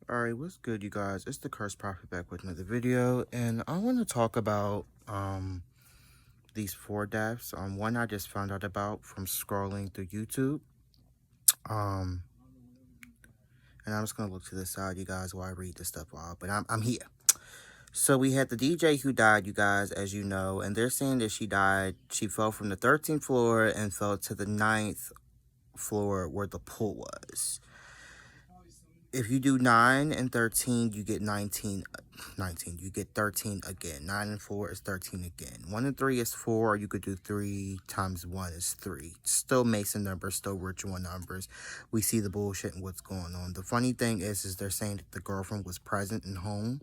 Alright, what's good, you guys? It's the Cursed Prophet back with another video, and I want to talk about these 4 deaths. One I just found out about from scrolling through YouTube. Um, and I'm just gonna look to the side, you guys, while I read this stuff off. But I'm here. So we had the DJ who died, you guys, as you know, and they're saying that she died. She fell from the 13th floor and fell to the 9th floor where the pool was. If you do 9 and 13, you get 19. You get 13 again. 9 and 4 is 13 again. 1 and 3 is 4. You could do 3 times 1 is 3. Still Mason numbers, still ritual numbers. We see the bullshit and what's going on. The funny thing is they're saying that the girlfriend was present and home.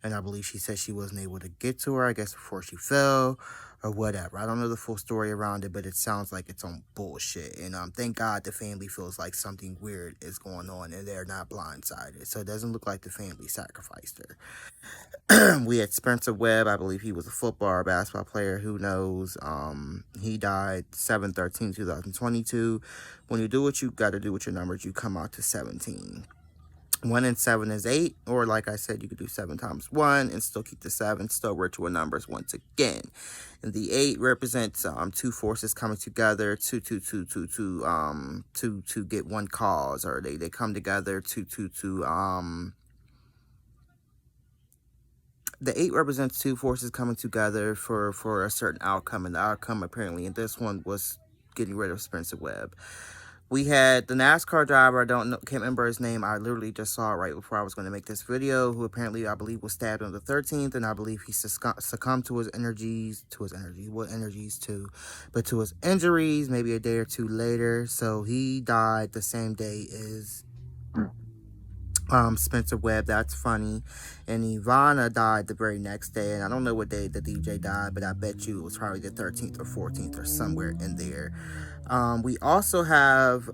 And I believe she said she wasn't able to get to her, I guess, before she fell or whatever. I don't know the full story around it, but it sounds like it's on bullshit. And thank God the family feels like something weird is going on and they're not blindsided. So it doesn't look like the family sacrificed her. We had Spencer Webb. I believe he was a football or basketball player. Who knows? He died 7/13/2022. When you do what you got to do with your numbers, you come out to 17. 1 and 7 is 8, or like I said, you could do 7 times 1 and still keep the 7, still ritual numbers once again. And the 8 represents 2 forces coming together to get one cause, or they come together the 8 represents 2 forces coming together for a certain outcome, and the outcome apparently in this one was getting rid of Spencer Webb. We had the NASCAR driver, can't remember his name. I literally just saw it right before I was going to make this video, who apparently, I believe, was stabbed on the 13th, and I believe he succumbed to his injuries, but to his injuries, maybe a day or two later. So he died the same day as Spencer Webb. That's funny. And Ivana died the very next day, and I don't know what day the DJ died, but I bet you it was probably the 13th or 14th or somewhere in there. We also have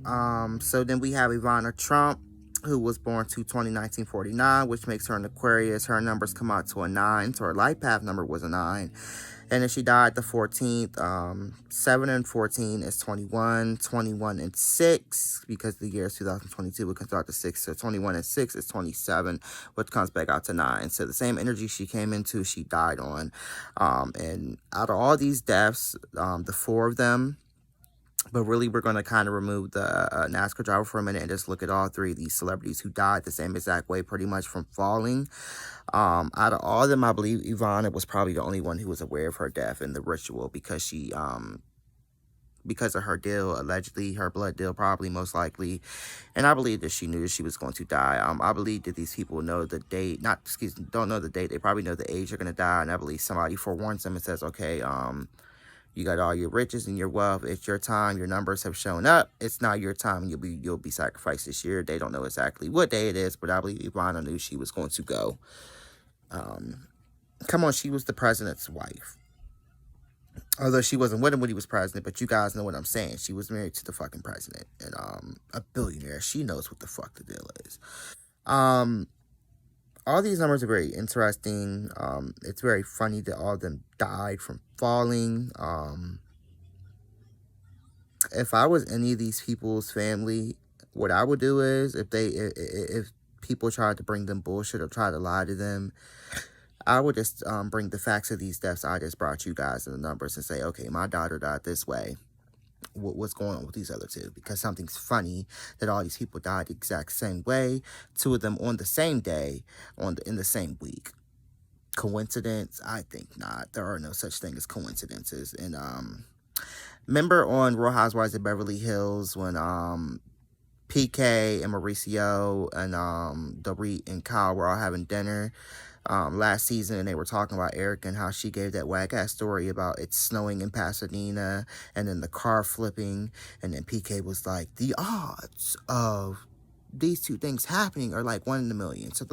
so then we have Ivana Trump, who was born to 1949, which makes her an Aquarius. Her numbers come out to a 9, so her life path number was a 9. And then she died the 14th. 7 and 14 is 21. 21 and 6, because the year is 2022, we can start the 6. So 21 and 6 is 27, which comes back out to 9. So the same energy she came into, she died on. And out of all these deaths, the 4 of them, but really, we're going to kind of remove the NASCAR driver for a minute and just look at all 3 of these celebrities who died the same exact way, pretty much from falling. Out of all of them, I believe Ivana was probably the only one who was aware of her death and the ritual, because she, because of her deal, allegedly, her blood deal, probably, most likely. And I believe that she knew that she was going to die. I believe that these people know the date, don't know the date, they probably know the age they're going to die. And I believe somebody forewarns them and says, okay, you got all your riches and your wealth. It's your time. Your numbers have shown up. It's not your time. You'll be sacrificed this year. They don't know exactly what day it is, but I believe Ivana knew she was going to go. Come on, she was the president's wife. Although she wasn't with him when he was president, but you guys know what I'm saying. She was married to the fucking president, and a billionaire. She knows what the fuck the deal is. All these numbers are very interesting. It's very funny that all of them died from falling. If I was any of these people's family, what I would do is, if people tried to bring them bullshit or try to lie to them, I would just bring the facts of these deaths I just brought you guys in the numbers and say, okay, my daughter died this way. What's going on with these other 2? Because something's funny that all these people died the exact same way, 2 of them on the same day, in the same week. Coincidence? I think not. There are no such thing as coincidences. And remember on Real Housewives of Beverly Hills when PK and Mauricio and Dorit and Kyle were all having dinner last season, and they were talking about Eric and how she gave that whack-ass story about it snowing in Pasadena and then the car flipping, and then PK was like, the odds of these 2 things happening are like 1 in a million. So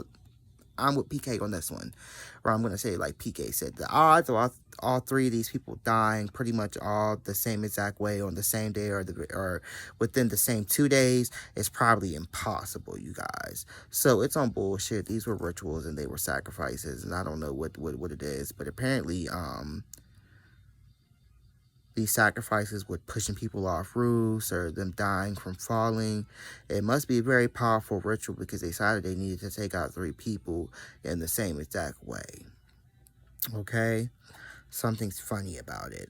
I'm with PK on this one, or I'm going to say like PK said, the odds of all 3 of these people dying pretty much all the same exact way on the same day or within the same 2 days is probably impossible, you guys. So it's on bullshit. These were rituals and they were sacrifices, and I don't know what it is, but apparently these sacrifices with pushing people off roofs or them dying from falling. It must be a very powerful ritual because they decided they needed to take out 3 people in the same exact way. Okay? Something's funny about it.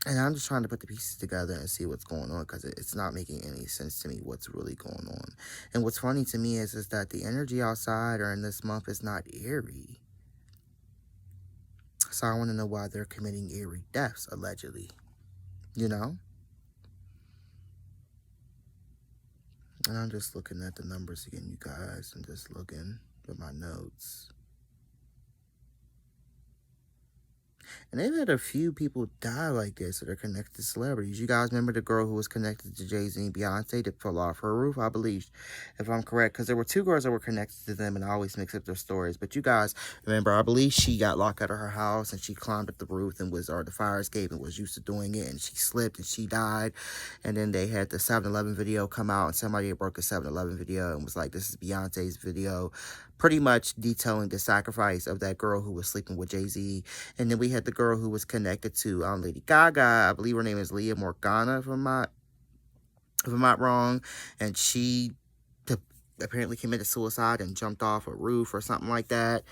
And I'm just trying to put the pieces together and see what's going on because it's not making any sense to me what's really going on. And what's funny to me is that the energy outside or in this month is not eerie. So I want to know why they're committing eerie deaths, allegedly. You know? And I'm just looking at the numbers again, you guys. I'm just looking at my notes. And they've had a few people die like this that are connected to celebrities. You guys remember the girl who was connected to Jay-Z and Beyonce that fell off her roof, I believe, if I'm correct. Because there were 2 girls that were connected to them, and I always mix up their stories. But you guys remember, I believe she got locked out of her house, and she climbed up the roof and or the fire escape and was used to doing it, and she slipped and she died. And then they had the 7-Eleven video come out, and somebody had broke a 7-Eleven video and was like, this is Beyonce's video, pretty much detailing the sacrifice of that girl who was sleeping with Jay-Z. And then we had the girl who was connected to Lady Gaga. I believe her name is Leah Morgana, if I'm not wrong. And she apparently committed suicide and jumped off a roof or something like that,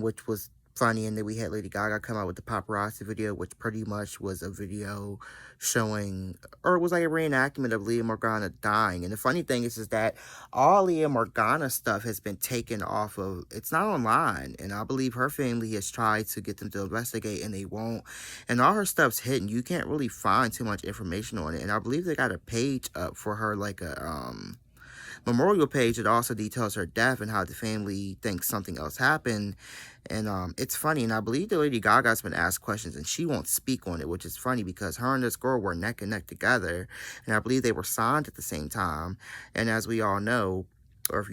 which was funny. And then we had Lady Gaga come out with the paparazzi video, which pretty much was a video showing, or it was like a reenactment of Leah Morgana dying. And the funny thing is that all Leah Morgana stuff has been taken off of, it's not online. And I believe her family has tried to get them to investigate and they won't. And all her stuff's hidden. You can't really find too much information on it. And I believe they got a page up for her, like a memorial page that also details her death and how the family thinks something else happened. And it's funny, and I believe that Lady Gaga's been asked questions and she won't speak on it, which is funny because her and this girl were neck and neck together, and I believe they were signed at the same time. And as we all know, or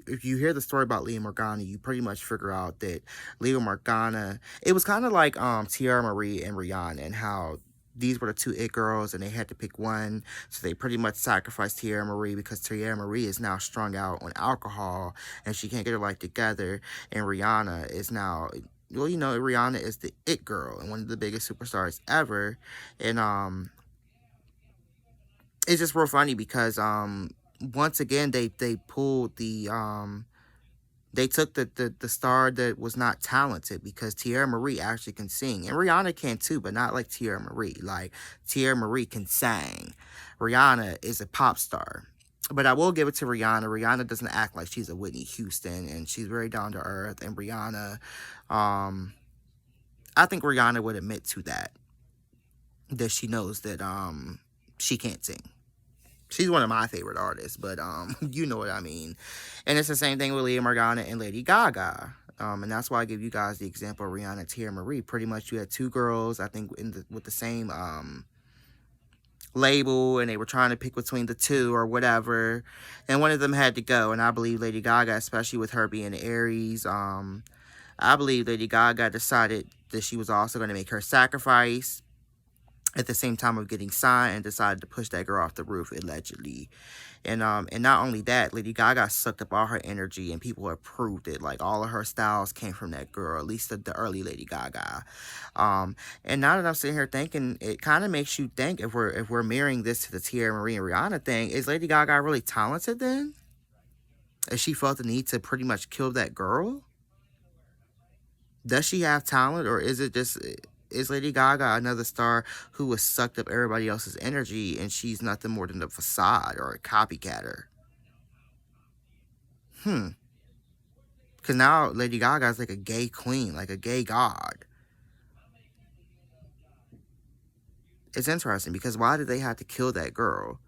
if you hear the story about Leah Morgana, you pretty much figure out that Leah Morgana, it was kind of like Tierra Marie and Rihanna, and how these were the 2 it girls and they had to pick one. So they pretty much sacrificed Tierra Marie because Tierra Marie is now strung out on alcohol and she can't get her life together. And Rihanna is now, well, you know, Rihanna is the it girl and one of the biggest superstars ever. And it's just real funny because once again they pulled the they took the star that was not talented, because Tierra Marie actually can sing. And Rihanna can too, but not like Tierra Marie. Like, Tierra Marie can sing. Rihanna is a pop star. But I will give it to Rihanna. Rihanna doesn't act like she's a Whitney Houston, and she's very down to earth. And Rihanna, I think Rihanna would admit to that she knows that she can't sing. She's one of my favorite artists, but you know what I mean. And it's the same thing with Leah Morgana and Lady Gaga. And that's why I give you guys the example of Rihanna and Tierra Marie. Pretty much you had 2 girls, I think, with the same label, and they were trying to pick between the 2 or whatever. And one of them had to go. And I believe Lady Gaga, especially with her being Aries, I believe Lady Gaga decided that she was also going to make her sacrifice at the same time of getting signed, and decided to push that girl off the roof, allegedly. And not only that, Lady Gaga sucked up all her energy, and people have proved it. Like, all of her styles came from that girl, at least the early Lady Gaga. And now that I'm sitting here thinking, it kind of makes you think, if we're mirroring this to the Tierra Marie and Rihanna thing, is Lady Gaga really talented then? If she felt the need to pretty much kill that girl? Does she have talent, or is it just... Is Lady Gaga another star who has sucked up everybody else's energy, and she's nothing more than a facade or a copycatter? Because now Lady Gaga is like a gay queen, like a gay god. It's interesting, because why did they have to kill that girl?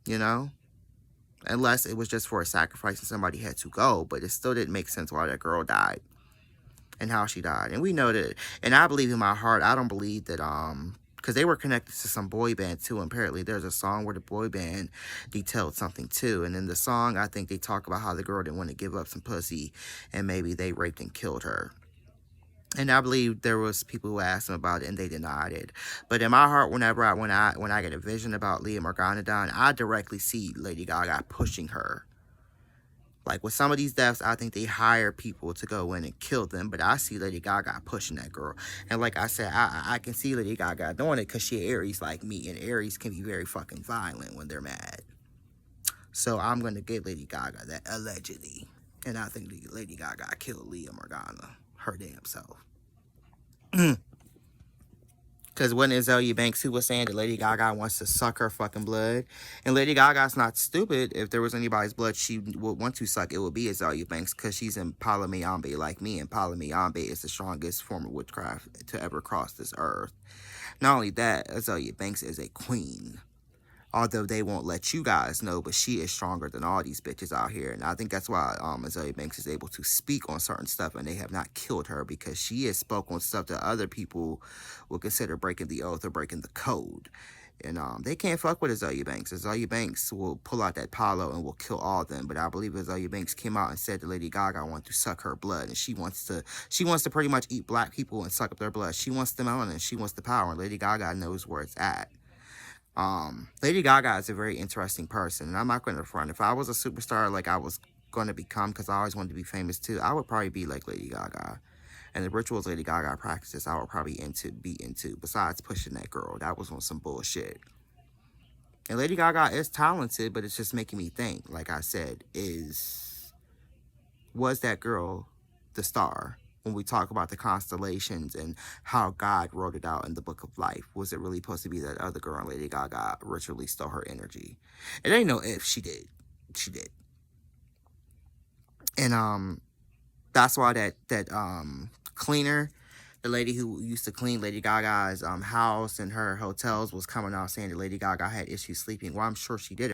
You know? Unless it was just for a sacrifice and somebody had to go, but it still didn't make sense why that girl died and how she died. And we know that, and I believe in my heart, I don't believe that, because they were connected to some boy band too, and apparently there's a song where the boy band detailed something too, and in the song, I think they talk about how the girl didn't want to give up some pussy, and maybe they raped and killed her. And I believe there was people who asked them about it, and they denied it. But in my heart, whenever when I get a vision about Leah Morgana dying, I directly see Lady Gaga pushing her. Like with some of these deaths, I think they hire people to go in and kill them. But I see Lady Gaga pushing that girl. And like I said, I can see Lady Gaga doing it because she Aries like me. And Aries can be very fucking violent when they're mad. So I'm going to give Lady Gaga that allegedly. And I think Lady Gaga killed Leah Morgana. Her damn self. Because when Azalea Banks, who was saying that Lady Gaga wants to suck her fucking blood. And Lady Gaga's not stupid. If there was anybody's blood she would want to suck, it would be Azalea Banks because she's in Palomayambe like me. And Palomayambe is the strongest form of witchcraft to ever cross this earth. Not only that, Azalea Banks is a queen. Although they won't let you guys know, but she is stronger than all these bitches out here. And I think that's why Azalea Banks is able to speak on certain stuff and they have not killed her, because she has spoken on stuff that other people will consider breaking the oath or breaking the code. And they can't fuck with Azalea Banks. Azalea Banks will pull out that palo and will kill all of them. But I believe Azalea Banks came out and said that Lady Gaga wants to suck her blood, and she wants to pretty much eat black people and suck up their blood. She wants the melanin, she wants the power, and Lady Gaga knows where it's at. Lady Gaga is a very interesting person, and I'm not going to front. If I was a superstar like I was going to become, because I always wanted to be famous too, I would probably be like Lady Gaga. And the rituals Lady Gaga practices, I would probably be into, besides pushing that girl. That was on some bullshit. And Lady Gaga is talented, but it's just making me think, like I said, was that girl the star? When we talk about the constellations and how God wrote it out in the book of life, was it really supposed to be that other girl and Lady Gaga ritually stole her energy? It ain't no if, she did. She did. And that's why that cleaner, the lady who used to clean Lady Gaga's house and her hotels, was coming out saying that Lady Gaga had issues sleeping. Well, I'm sure she did.